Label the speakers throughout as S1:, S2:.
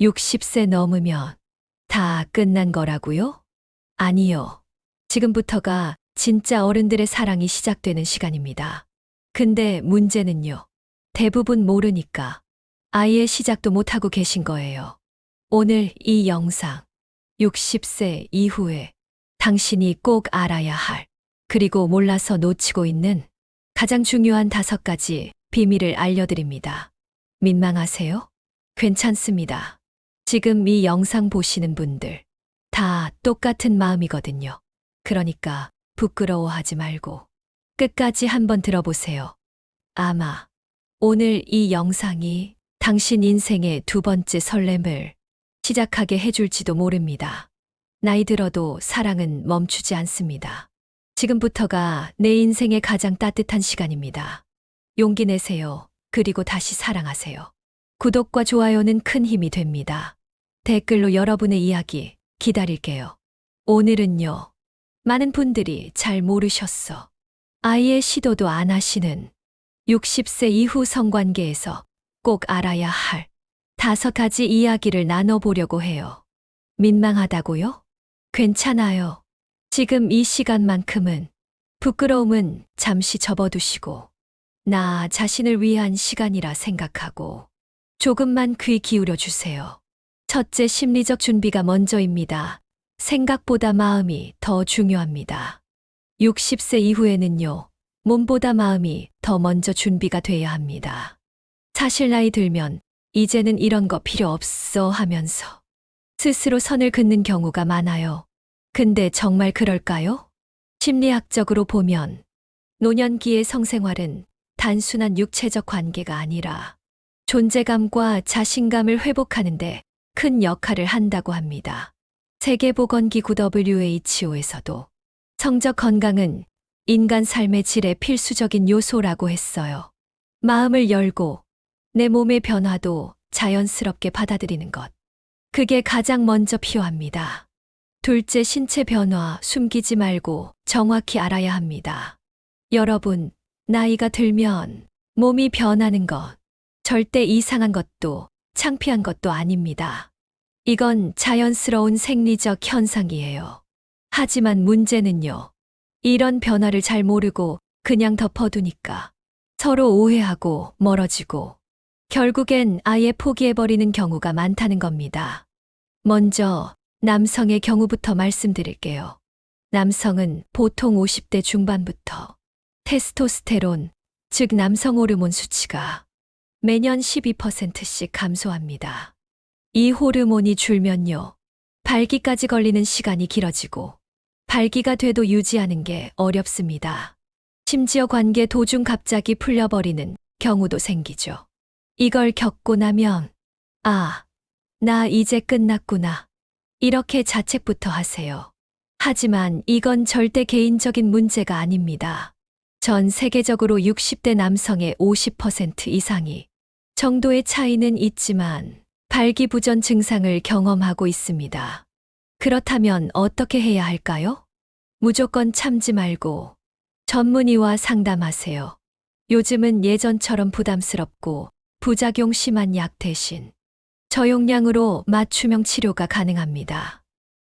S1: 60세 넘으면 다 끝난 거라고요? 아니요. 지금부터가 진짜 어른들의 사랑이 시작되는 시간입니다. 근데 문제는요. 대부분 모르니까 아예 시작도 못하고 계신 거예요. 오늘 이 영상, 60세 이후에 당신이 꼭 알아야 할, 그리고 몰라서 놓치고 있는 가장 중요한 5가지 비밀을 알려드립니다. 민망하세요? 괜찮습니다. 지금 이 영상 보시는 분들 다 똑같은 마음이거든요. 그러니까 부끄러워하지 말고 끝까지 한번 들어보세요. 아마 오늘 이 영상이 당신 인생의 2번째 설렘을 시작하게 해줄지도 모릅니다. 나이 들어도 사랑은 멈추지 않습니다. 지금부터가 내 인생의 가장 따뜻한 시간입니다. 용기 내세요. 그리고 다시 사랑하세요. 구독과 좋아요는 큰 힘이 됩니다. 댓글로 여러분의 이야기 기다릴게요. 오늘은요. 많은 분들이 잘 모르셨어. 아예 시도도 안 하시는 60세 이후 성관계에서 꼭 알아야 할 5가지 이야기를 나눠보려고 해요. 민망하다고요? 괜찮아요. 지금 이 시간만큼은 부끄러움은 잠시 접어두시고 나 자신을 위한 시간이라 생각하고 조금만 귀 기울여 주세요. 첫째, 심리적 준비가 먼저입니다. 생각보다 마음이 더 중요합니다. 60세 이후에는요, 몸보다 마음이 더 먼저 준비가 돼야 합니다. 사실 나이 들면 이제는 이런 거 필요 없어 하면서 스스로 선을 긋는 경우가 많아요. 근데 정말 그럴까요? 심리학적으로 보면 노년기의 성생활은 단순한 육체적 관계가 아니라 존재감과 자신감을 회복하는데 큰 역할을 한다고 합니다. 세계보건기구 WHO에서도 성적 건강은 인간 삶의 질의 필수적인 요소라고 했어요. 마음을 열고 내 몸의 변화도 자연스럽게 받아들이는 것. 그게 가장 먼저 필요합니다. 둘째, 신체 변화 숨기지 말고 정확히 알아야 합니다. 여러분, 나이가 들면 몸이 변하는 것 절대 이상한 것도 창피한 것도 아닙니다. 이건 자연스러운 생리적 현상이에요. 하지만 문제는요. 이런 변화를 잘 모르고 그냥 덮어두니까 서로 오해하고 멀어지고 결국엔 아예 포기해버리는 경우가 많다는 겁니다. 먼저 남성의 경우부터 말씀드릴게요. 남성은 보통 50대 중반부터 테스토스테론, 즉 남성 호르몬 수치가 매년 12%씩 감소합니다. 이 호르몬이 줄면요. 발기까지 걸리는 시간이 길어지고 발기가 돼도 유지하는 게 어렵습니다. 심지어 관계 도중 갑자기 풀려버리는 경우도 생기죠. 이걸 겪고 나면 아, 나 이제 끝났구나. 이렇게 자책부터 하세요. 하지만 이건 절대 개인적인 문제가 아닙니다. 전 세계적으로 60대 남성의 50% 이상이 정도의 차이는 있지만 발기부전 증상을 경험하고 있습니다. 그렇다면 어떻게 해야 할까요? 무조건 참지 말고 전문의와 상담하세요. 요즘은 예전처럼 부담스럽고 부작용 심한 약 대신 저용량으로 맞춤형 치료가 가능합니다.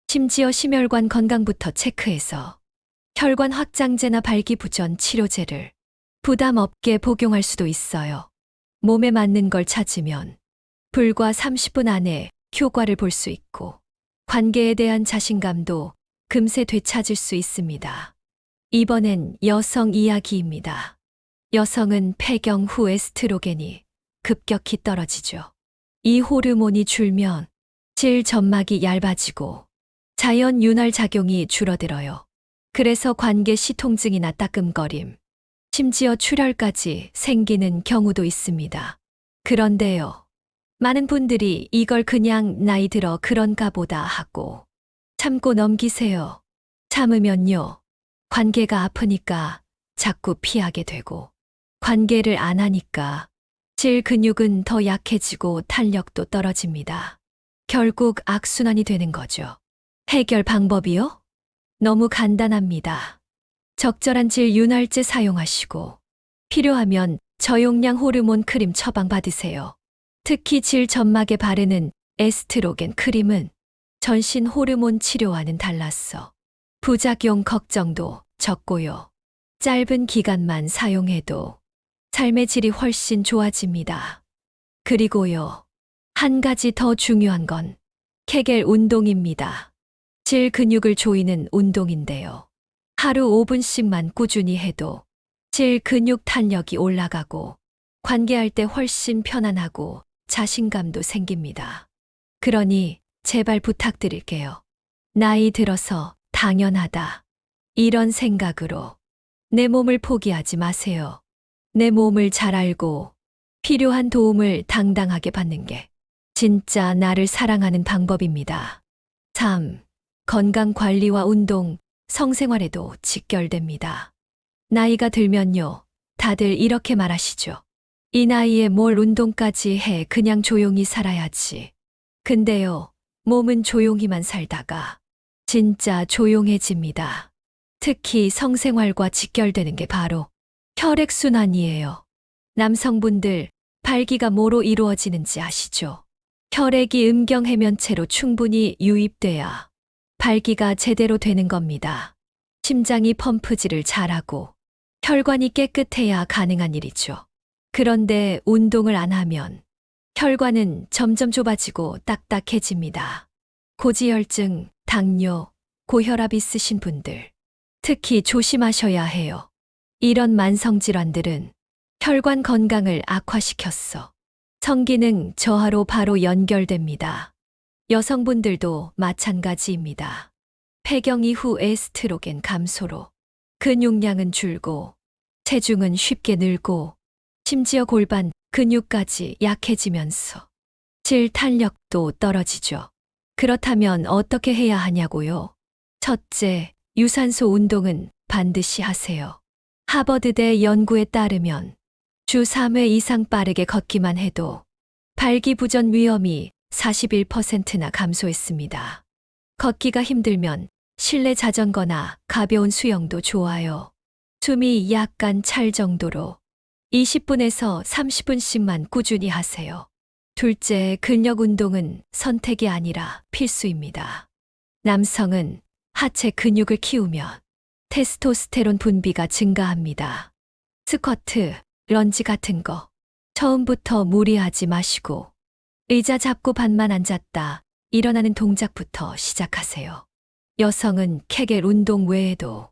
S1: 심지어 심혈관 건강부터 체크해서 혈관 확장제나 발기부전 치료제를 부담 없게 복용할 수도 있어요. 몸에 맞는 걸 찾으면 불과 30분 안에 효과를 볼 수 있고 관계에 대한 자신감도 금세 되찾을 수 있습니다. 이번엔 여성 이야기입니다. 여성은 폐경 후 에스트로겐이 급격히 떨어지죠. 이 호르몬이 줄면 질 점막이 얇아지고 자연 윤활 작용이 줄어들어요. 그래서 관계 시 통증이나 따끔거림, 심지어 출혈까지 생기는 경우도 있습니다. 그런데요. 많은 분들이 이걸 그냥 나이 들어 그런가 보다 하고 참고 넘기세요. 참으면요. 관계가 아프니까 자꾸 피하게 되고 관계를 안 하니까 질 근육은 더 약해지고 탄력도 떨어집니다. 결국 악순환이 되는 거죠. 해결 방법이요? 너무 간단합니다. 적절한 질 윤활제 사용하시고 필요하면 저용량 호르몬 크림 처방받으세요. 특히 질 점막에 바르는 에스트로겐 크림은 전신 호르몬 치료와는 달랐어. 부작용 걱정도 적고요. 짧은 기간만 사용해도 삶의 질이 훨씬 좋아집니다. 그리고요, 한 가지 더 중요한 건 케겔 운동입니다. 질 근육을 조이는 운동인데요. 하루 5분씩만 꾸준히 해도 질 근육 탄력이 올라가고 관계할 때 훨씬 편안하고 자신감도 생깁니다. 그러니 제발 부탁드릴게요. 나이 들어서 당연하다. 이런 생각으로 내 몸을 포기하지 마세요. 내 몸을 잘 알고 필요한 도움을 당당하게 받는 게 진짜 나를 사랑하는 방법입니다. 3. 건강 관리와 운동, 성생활에도 직결됩니다. 나이가 들면요, 다들 이렇게 말하시죠. 이 나이에 뭘 운동까지 해, 그냥 조용히 살아야지. 근데요, 몸은 조용히만 살다가 진짜 조용해집니다. 특히 성생활과 직결되는 게 바로 혈액순환이에요. 남성분들, 발기가 뭐로 이루어지는지 아시죠? 혈액이 음경해면체로 충분히 유입돼야 발기가 제대로 되는 겁니다. 심장이 펌프질을 잘하고 혈관이 깨끗해야 가능한 일이죠. 그런데 운동을 안 하면 혈관은 점점 좁아지고 딱딱해집니다. 고지혈증, 당뇨, 고혈압 있으신 분들, 특히 조심하셔야 해요. 이런 만성질환들은 혈관 건강을 악화시켰어. 성기능 저하로 바로 연결됩니다. 여성분들도 마찬가지입니다. 폐경 이후 에스트로겐 감소로 근육량은 줄고 체중은 쉽게 늘고 심지어 골반, 근육까지 약해지면서 질 탄력도 떨어지죠. 그렇다면 어떻게 해야 하냐고요? 첫째, 유산소 운동은 반드시 하세요. 하버드대 연구에 따르면 주 3회 이상 빠르게 걷기만 해도 발기부전 위험이 41%나 감소했습니다. 걷기가 힘들면 실내 자전거나 가벼운 수영도 좋아요. 숨이 약간 찰 정도로 20분에서 30분씩만 꾸준히 하세요. 둘째, 근력 운동은 선택이 아니라 필수입니다. 남성은 하체 근육을 키우면 테스토스테론 분비가 증가합니다. 스쿼트, 런지 같은 거 처음부터 무리하지 마시고 의자 잡고 반만 앉았다 일어나는 동작부터 시작하세요. 여성은 케겔 운동 외에도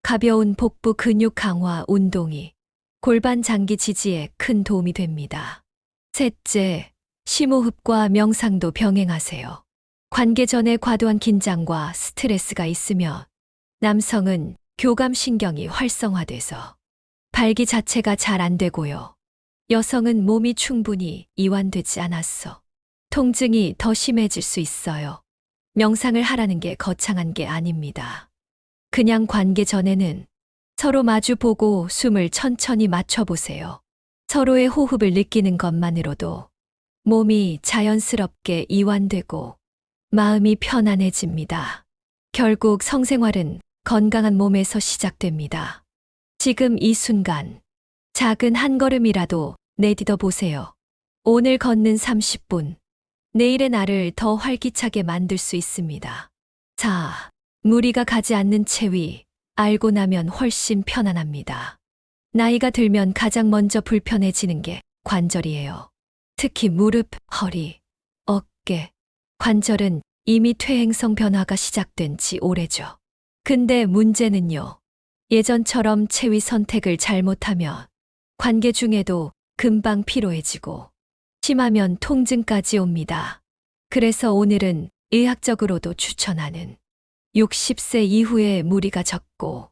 S1: 가벼운 복부 근육 강화 운동이 골반 장기 지지에 큰 도움이 됩니다. 셋째, 심호흡과 명상도 병행하세요. 관계 전에 과도한 긴장과 스트레스가 있으면 남성은 교감신경이 활성화돼서 발기 자체가 잘 안 되고요. 여성은 몸이 충분히 이완되지 않았어. 통증이 더 심해질 수 있어요. 명상을 하라는 게 거창한 게 아닙니다. 그냥 관계 전에는 서로 마주 보고 숨을 천천히 맞춰보세요. 서로의 호흡을 느끼는 것만으로도 몸이 자연스럽게 이완되고 마음이 편안해집니다. 결국 성생활은 건강한 몸에서 시작됩니다. 지금 이 순간 작은 한 걸음이라도 내딛어 보세요. 오늘 걷는 30분, 내일의 나를 더 활기차게 만들 수 있습니다. 4. 무리가 가지 않는 체위, 알고 나면 훨씬 편안합니다. 나이가 들면 가장 먼저 불편해지는 게 관절이에요. 특히 무릎, 허리, 어깨, 관절은 이미 퇴행성 변화가 시작된 지 오래죠. 근데 문제는요. 예전처럼 체위 선택을 잘못하면 관계 중에도 금방 피로해지고 심하면 통증까지 옵니다. 그래서 오늘은 의학적으로도 추천하는 60세 이후에 무리가 적고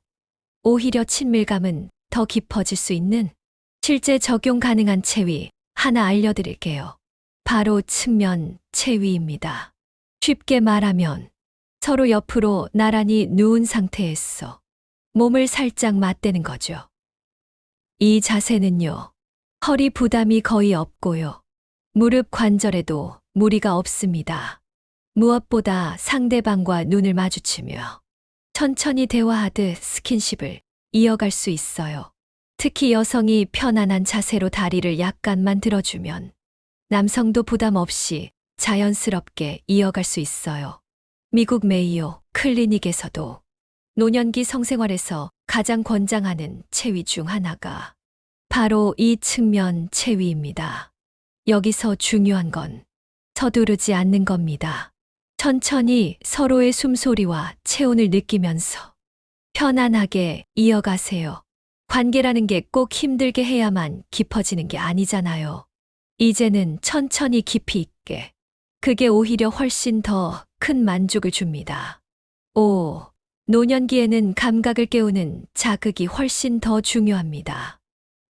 S1: 오히려 친밀감은 더 깊어질 수 있는 실제 적용 가능한 체위 하나 알려드릴게요. 바로 측면 체위입니다. 쉽게 말하면 서로 옆으로 나란히 누운 상태에서 몸을 살짝 맞대는 거죠. 이 자세는요, 허리 부담이 거의 없고요. 무릎 관절에도 무리가 없습니다. 무엇보다 상대방과 눈을 마주치며 천천히 대화하듯 스킨십을 이어갈 수 있어요. 특히 여성이 편안한 자세로 다리를 약간만 들어주면 남성도 부담 없이 자연스럽게 이어갈 수 있어요. 미국 메이오 클리닉에서도 노년기 성생활에서 가장 권장하는 체위 중 하나가 바로 이 측면 체위입니다. 여기서 중요한 건 서두르지 않는 겁니다. 천천히 서로의 숨소리와 체온을 느끼면서 편안하게 이어가세요. 관계라는 게 꼭 힘들게 해야만 깊어지는 게 아니잖아요. 이제는 천천히 깊이 있게. 그게 오히려 훨씬 더 큰 만족을 줍니다. 5. 노년기에는 감각을 깨우는 자극이 훨씬 더 중요합니다.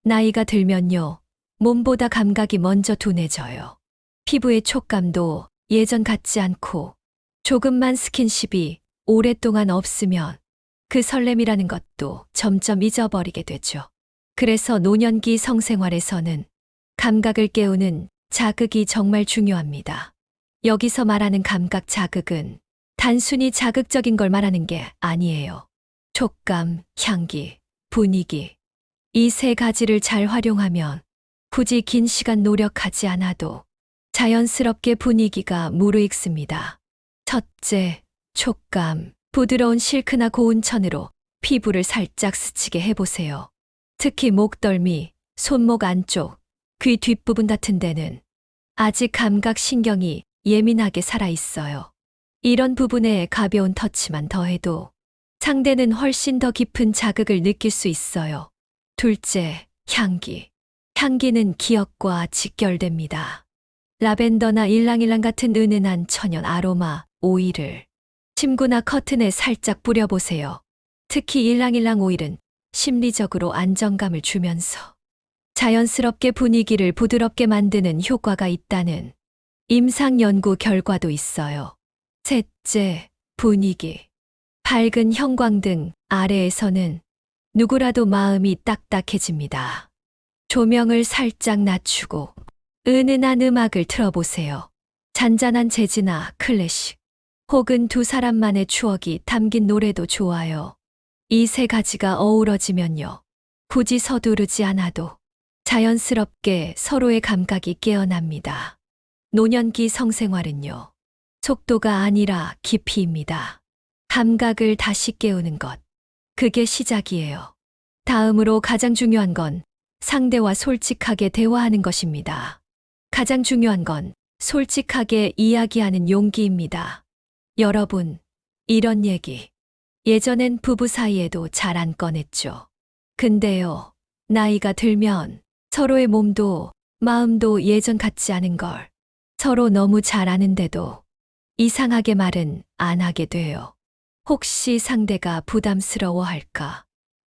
S1: 나이가 들면요, 몸보다 감각이 먼저 둔해져요. 피부의 촉감도 예전 같지 않고 조금만 스킨십이 오랫동안 없으면 그 설렘이라는 것도 점점 잊어버리게 되죠. 그래서 노년기 성생활에서는 감각을 깨우는 자극이 정말 중요합니다. 여기서 말하는 감각 자극은 단순히 자극적인 걸 말하는 게 아니에요. 촉감, 향기, 분위기. 이 세 가지를 잘 활용하면 굳이 긴 시간 노력하지 않아도 자연스럽게 분위기가 무르익습니다. 첫째, 촉감. 부드러운 실크나 고운 천으로 피부를 살짝 스치게 해보세요. 특히 목덜미, 손목 안쪽, 귀 뒷부분 같은 데는 아직 감각 신경이 예민하게 살아있어요. 이런 부분에 가벼운 터치만 더해도 상대는 훨씬 더 깊은 자극을 느낄 수 있어요. 둘째, 향기. 향기는 기억과 직결됩니다. 라벤더나 일랑일랑 같은 은은한 천연 아로마 오일을 침구나 커튼에 살짝 뿌려보세요. 특히 일랑일랑 오일은 심리적으로 안정감을 주면서 자연스럽게 분위기를 부드럽게 만드는 효과가 있다는 임상 연구 결과도 있어요. 셋째, 분위기. 밝은 형광등 아래에서는 누구라도 마음이 딱딱해집니다. 조명을 살짝 낮추고 은은한 음악을 틀어보세요. 잔잔한 재즈나 클래식, 혹은 두 사람만의 추억이 담긴 노래도 좋아요. 이 세 가지가 어우러지면요, 굳이 서두르지 않아도 자연스럽게 서로의 감각이 깨어납니다. 노년기 성생활은요, 속도가 아니라 깊이입니다. 감각을 다시 깨우는 것. 그게 시작이에요. 다음으로 가장 중요한 건 상대와 솔직하게 대화하는 것입니다. 가장 중요한 건 솔직하게 이야기하는 용기입니다. 여러분, 이런 얘기 예전엔 부부 사이에도 잘 안 꺼냈죠. 근데요, 나이가 들면 서로의 몸도 마음도 예전 같지 않은 걸 서로 너무 잘 아는데도 이상하게 말은 안 하게 돼요. 혹시 상대가 부담스러워할까?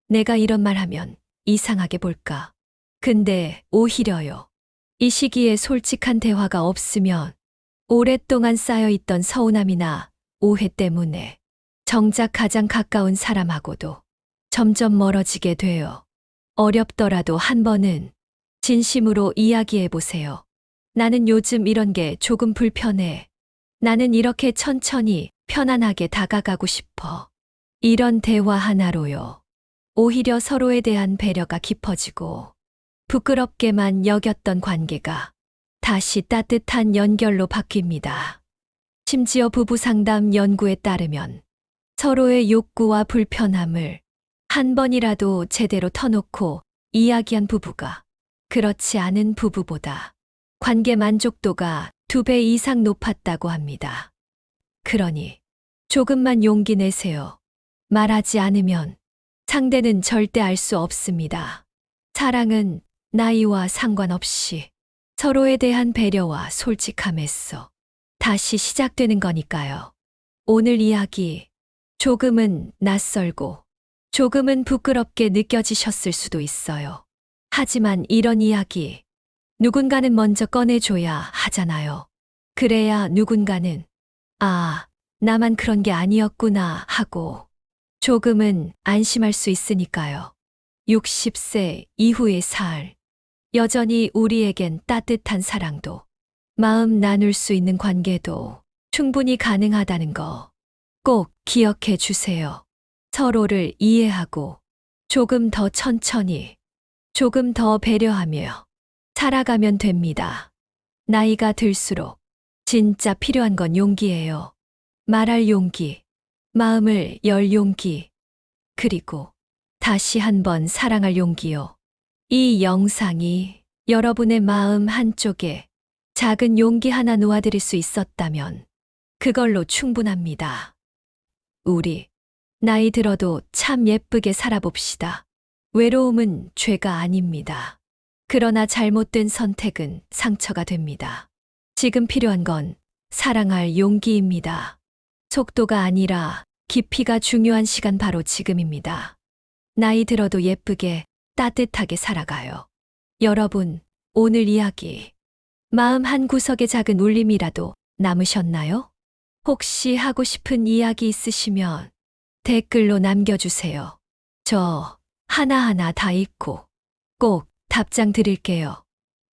S1: 내가 이런 말 하면 이상하게 볼까? 근데 오히려요, 이 시기에 솔직한 대화가 없으면 오랫동안 쌓여있던 서운함이나 오해 때문에 정작 가장 가까운 사람하고도 점점 멀어지게 돼요. 어렵더라도 한 번은 진심으로 이야기해 보세요. 나는 요즘 이런 게 조금 불편해. 나는 이렇게 천천히 편안하게 다가가고 싶어. 이런 대화 하나로요, 오히려 서로에 대한 배려가 깊어지고 부끄럽게만 여겼던 관계가 다시 따뜻한 연결로 바뀝니다. 심지어 부부 상담 연구에 따르면 서로의 욕구와 불편함을 한 번이라도 제대로 터놓고 이야기한 부부가 그렇지 않은 부부보다 관계 만족도가 2배 이상 높았다고 합니다. 그러니 조금만 용기 내세요. 말하지 않으면 상대는 절대 알 수 없습니다. 사랑은 나이와 상관없이 서로에 대한 배려와 솔직함에서 다시 시작되는 거니까요. 오늘 이야기 조금은 낯설고 조금은 부끄럽게 느껴지셨을 수도 있어요. 하지만 이런 이야기 누군가는 먼저 꺼내줘야 하잖아요. 그래야 누군가는 아, 나만 그런 게 아니었구나 하고 조금은 안심할 수 있으니까요. 60세 이후의 살. 여전히 우리에겐 따뜻한 사랑도, 마음 나눌 수 있는 관계도 충분히 가능하다는 거 꼭 기억해 주세요. 서로를 이해하고 조금 더 천천히, 조금 더 배려하며 살아가면 됩니다. 나이가 들수록 진짜 필요한 건 용기예요. 말할 용기, 마음을 열 용기, 그리고 다시 한번 사랑할 용기요. 이 영상이 여러분의 마음 한쪽에 작은 용기 하나 놓아드릴 수 있었다면 그걸로 충분합니다. 우리 나이 들어도 참 예쁘게 살아봅시다. 외로움은 죄가 아닙니다. 그러나 잘못된 선택은 상처가 됩니다. 지금 필요한 건 사랑할 용기입니다. 속도가 아니라 깊이가 중요한 시간 바로 지금입니다. 나이 들어도 예쁘게 따뜻하게 살아가요. 여러분, 오늘 이야기 마음 한 구석에 작은 울림이라도 남으셨나요? 혹시 하고 싶은 이야기 있으시면 댓글로 남겨주세요. 저 하나하나 다 읽고 꼭 답장 드릴게요.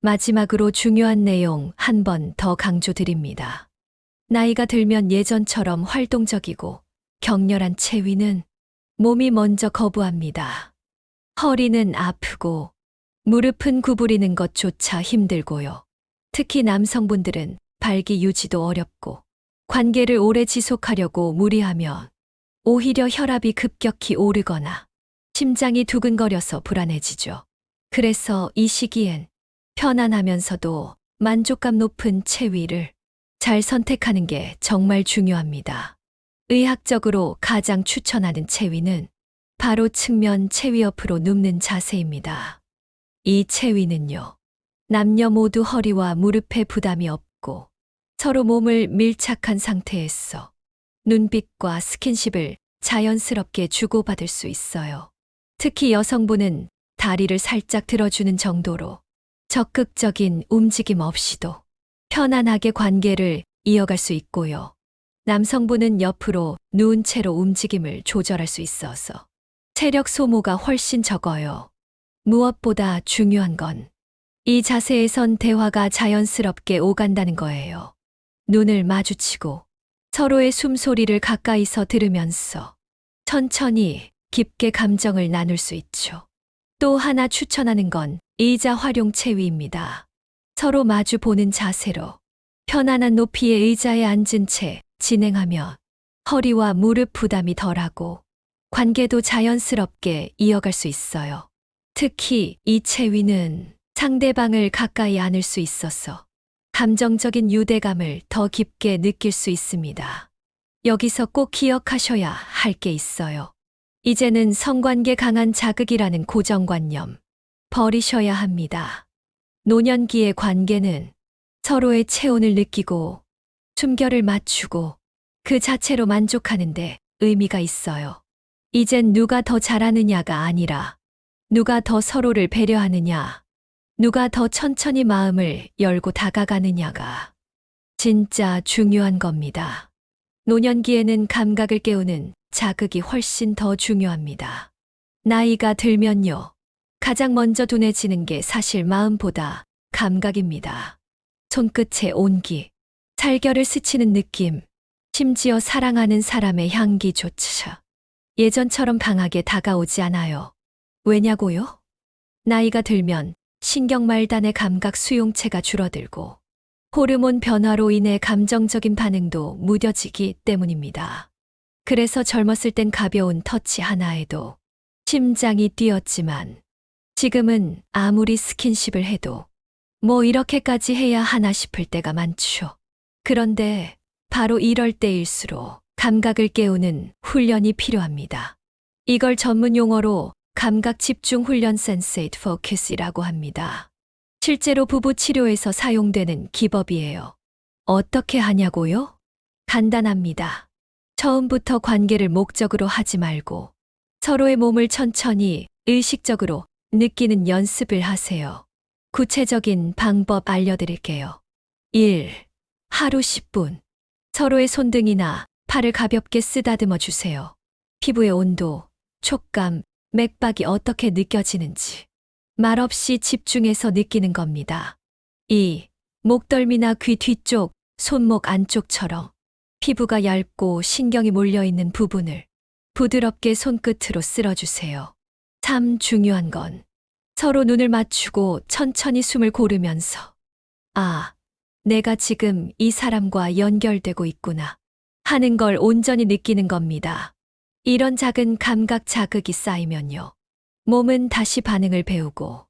S1: 마지막으로 중요한 내용 한 번 더 강조드립니다. 나이가 들면 예전처럼 활동적이고 격렬한 채위는 몸이 먼저 거부합니다. 허리는 아프고 무릎은 구부리는 것조차 힘들고요. 특히 남성분들은 발기 유지도 어렵고 관계를 오래 지속하려고 무리하면 오히려 혈압이 급격히 오르거나 심장이 두근거려서 불안해지죠. 그래서 이 시기엔 편안하면서도 만족감 높은 체위를 잘 선택하는 게 정말 중요합니다. 의학적으로 가장 추천하는 체위는 바로 측면 체위 옆으로 눕는 자세입니다. 이 체위는요, 남녀 모두 허리와 무릎에 부담이 없고 서로 몸을 밀착한 상태에서 눈빛과 스킨십을 자연스럽게 주고받을 수 있어요. 특히 여성분은 다리를 살짝 들어주는 정도로 적극적인 움직임 없이도 편안하게 관계를 이어갈 수 있고요. 남성분은 옆으로 누운 채로 움직임을 조절할 수 있어서 체력 소모가 훨씬 적어요. 무엇보다 중요한 건 이 자세에선 대화가 자연스럽게 오간다는 거예요. 눈을 마주치고 서로의 숨소리를 가까이서 들으면서 천천히 깊게 감정을 나눌 수 있죠. 또 하나 추천하는 건 의자 활용 체위입니다. 서로 마주 보는 자세로 편안한 높이의 의자에 앉은 채 진행하면 허리와 무릎 부담이 덜하고 관계도 자연스럽게 이어갈 수 있어요. 특히 이 체위는 상대방을 가까이 안을 수 있어서 감정적인 유대감을 더 깊게 느낄 수 있습니다. 여기서 꼭 기억하셔야 할 게 있어요. 이제는 성관계 강한 자극이라는 고정관념 버리셔야 합니다. 노년기의 관계는 서로의 체온을 느끼고 숨결을 맞추고 그 자체로 만족하는데 의미가 있어요. 이젠 누가 더 잘하느냐가 아니라 누가 더 서로를 배려하느냐, 누가 더 천천히 마음을 열고 다가가느냐가 진짜 중요한 겁니다. 노년기에는 감각을 깨우는 자극이 훨씬 더 중요합니다. 나이가 들면요, 가장 먼저 둔해지는 게 사실 마음보다 감각입니다. 손끝의 온기, 살결을 스치는 느낌, 심지어 사랑하는 사람의 향기조차 예전처럼 강하게 다가오지 않아요. 왜냐고요? 나이가 들면 신경 말단의 감각 수용체가 줄어들고 호르몬 변화로 인해 감정적인 반응도 무뎌지기 때문입니다. 그래서 젊었을 땐 가벼운 터치 하나에도 심장이 뛰었지만 지금은 아무리 스킨십을 해도 뭐 이렇게까지 해야 하나 싶을 때가 많죠. 그런데 바로 이럴 때일수록 감각을 깨우는 훈련이 필요합니다. 이걸 전문 용어로 감각 집중 훈련 센세이트 포커스이라고 합니다. 실제로 부부 치료에서 사용되는 기법이에요. 어떻게 하냐고요? 간단합니다. 처음부터 관계를 목적으로 하지 말고 서로의 몸을 천천히 의식적으로 느끼는 연습을 하세요. 구체적인 방법 알려드릴게요. 1. 하루 10분. 서로의 손등이나 팔을 가볍게 쓰다듬어 주세요. 피부의 온도, 촉감, 맥박이 어떻게 느껴지는지 말없이 집중해서 느끼는 겁니다. 2. 목덜미나 귀 뒤쪽, 손목 안쪽처럼 피부가 얇고 신경이 몰려있는 부분을 부드럽게 손끝으로 쓸어주세요. 3. 중요한 건 서로 눈을 맞추고 천천히 숨을 고르면서 아, 내가 지금 이 사람과 연결되고 있구나 하는 걸 온전히 느끼는 겁니다. 이런 작은 감각 자극이 쌓이면요. 몸은 다시 반응을 배우고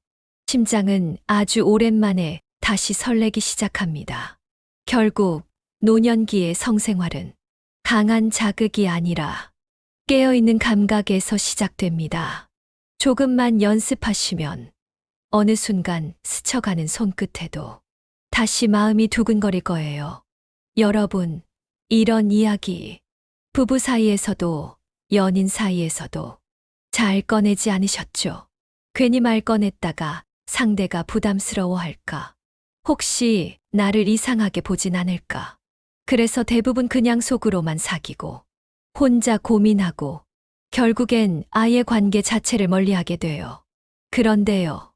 S1: 심장은 아주 오랜만에 다시 설레기 시작합니다. 결국 노년기의 성생활은 강한 자극이 아니라 깨어있는 감각에서 시작됩니다. 조금만 연습하시면 어느 순간 스쳐가는 손끝에도 다시 마음이 두근거릴 거예요. 여러분, 이런 이야기 부부 사이에서도 연인 사이에서도 잘 꺼내지 않으셨죠? 괜히 말 꺼냈다가 상대가 부담스러워할까? 혹시 나를 이상하게 보진 않을까? 그래서 대부분 그냥 속으로만 사귀고 혼자 고민하고 결국엔 아예 관계 자체를 멀리하게 돼요. 그런데요,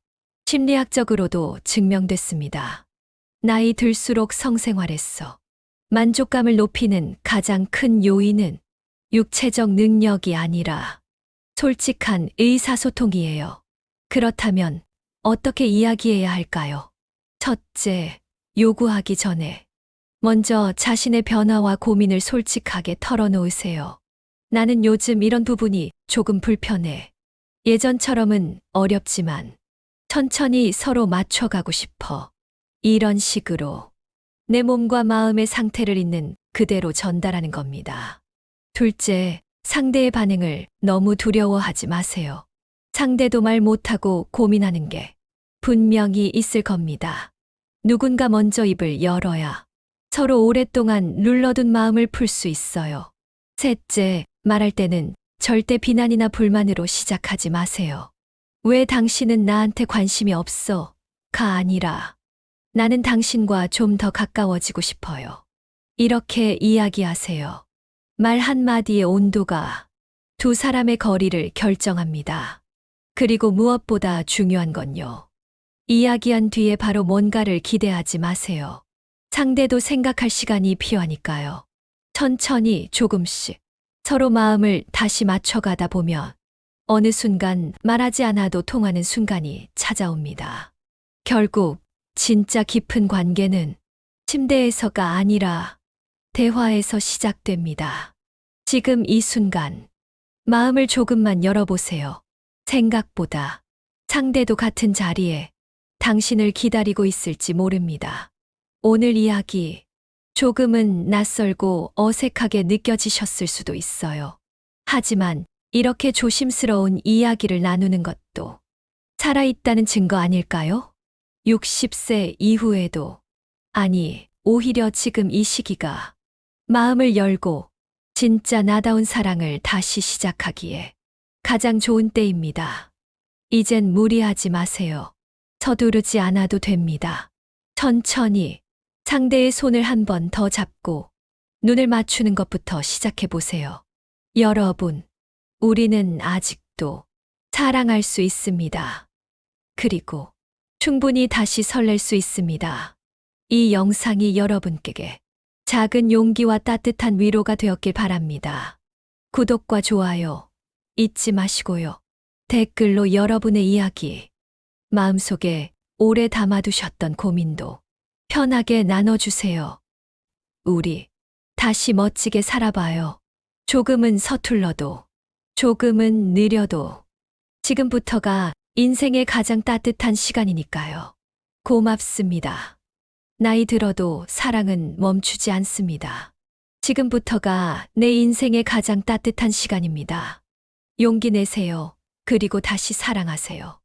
S1: 심리학적으로도 증명됐습니다. 나이 들수록 성생활에서 만족감을 높이는 가장 큰 요인은 육체적 능력이 아니라 솔직한 의사소통이에요. 그렇다면 어떻게 이야기해야 할까요? 첫째, 요구하기 전에 먼저 자신의 변화와 고민을 솔직하게 털어놓으세요. 나는 요즘 이런 부분이 조금 불편해. 예전처럼은 어렵지만 천천히 서로 맞춰가고 싶어. 이런 식으로 내 몸과 마음의 상태를 있는 그대로 전달하는 겁니다. 둘째, 상대의 반응을 너무 두려워하지 마세요. 상대도 말 못하고 고민하는 게 분명히 있을 겁니다. 누군가 먼저 입을 열어야 서로 오랫동안 눌러둔 마음을 풀 수 있어요. 셋째, 말할 때는 절대 비난이나 불만으로 시작하지 마세요. 왜 당신은 나한테 관심이 없어? 가 아니라 나는 당신과 좀 더 가까워지고 싶어요. 이렇게 이야기하세요. 말 한마디의 온도가 두 사람의 거리를 결정합니다. 그리고 무엇보다 중요한 건요. 이야기한 뒤에 바로 뭔가를 기대하지 마세요. 상대도 생각할 시간이 필요하니까요. 천천히 조금씩 서로 마음을 다시 맞춰가다 보면 어느 순간 말하지 않아도 통하는 순간이 찾아옵니다. 결국 진짜 깊은 관계는 침대에서가 아니라 대화에서 시작됩니다. 지금 이 순간 마음을 조금만 열어보세요. 생각보다 상대도 같은 자리에 당신을 기다리고 있을지 모릅니다. 오늘 이야기 조금은 낯설고 어색하게 느껴지셨을 수도 있어요. 하지만 이렇게 조심스러운 이야기를 나누는 것도 살아있다는 증거 아닐까요? 60세 이후에도, 아니, 오히려 지금 이 시기가 마음을 열고 진짜 나다운 사랑을 다시 시작하기에 가장 좋은 때입니다. 이젠 무리하지 마세요. 서두르지 않아도 됩니다. 천천히 상대의 손을 한 번 더 잡고 눈을 맞추는 것부터 시작해 보세요. 여러분, 우리는 아직도 사랑할 수 있습니다. 그리고 충분히 다시 설렐 수 있습니다. 이 영상이 여러분께 작은 용기와 따뜻한 위로가 되었길 바랍니다. 구독과 좋아요 잊지 마시고요. 댓글로 여러분의 이야기, 마음속에 오래 담아두셨던 고민도 편하게 나눠주세요. 우리 다시 멋지게 살아봐요. 조금은 서툴러도, 조금은 느려도 지금부터가 인생의 가장 따뜻한 시간이니까요. 고맙습니다. 나이 들어도 사랑은 멈추지 않습니다. 지금부터가 내 인생의 가장 따뜻한 시간입니다. 용기 내세요. 그리고 다시 사랑하세요.